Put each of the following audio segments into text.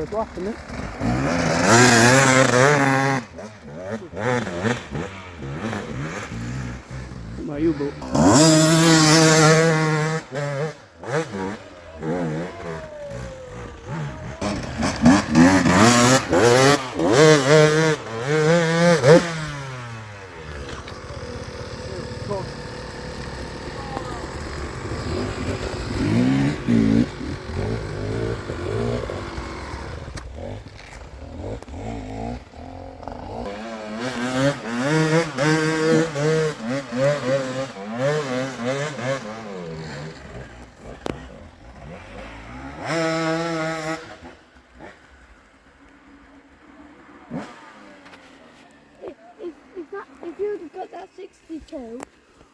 black, isn't it? What about you, boat? If you'd have got that 62.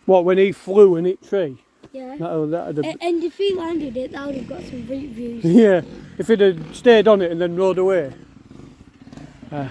What, when he flew in it tree? Yeah. That'd have... And if he landed it, that would have got some great views. Yeah, if it had stayed on it and then rode away. Yeah.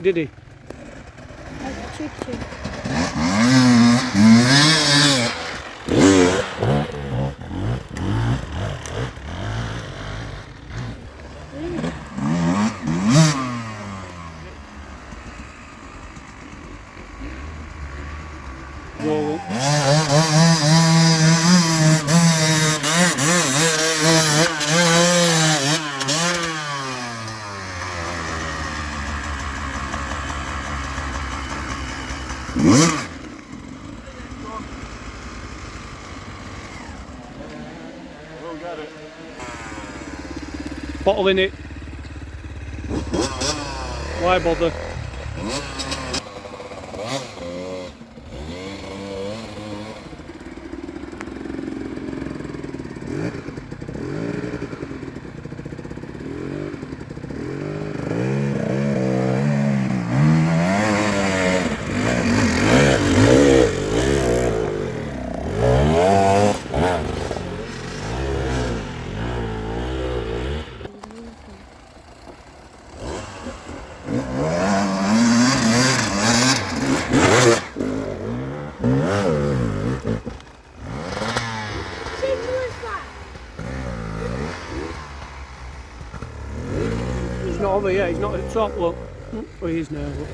Did he? Like a chicken. Roll it. Bottle in it. Why bother? He's not over yet, he's not at the top, look. Oh, he is now, look.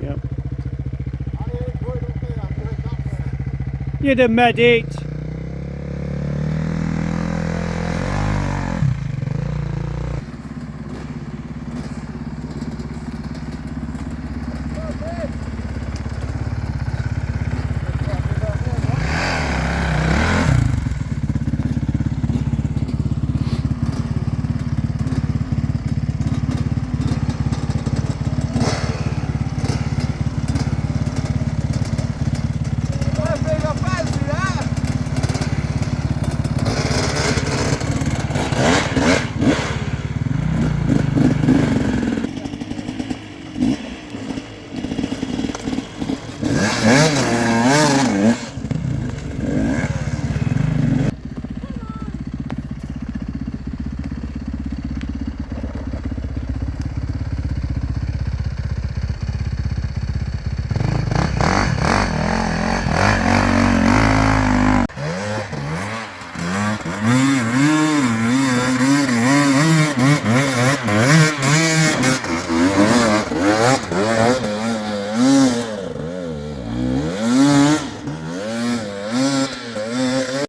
Yep. You're the medic.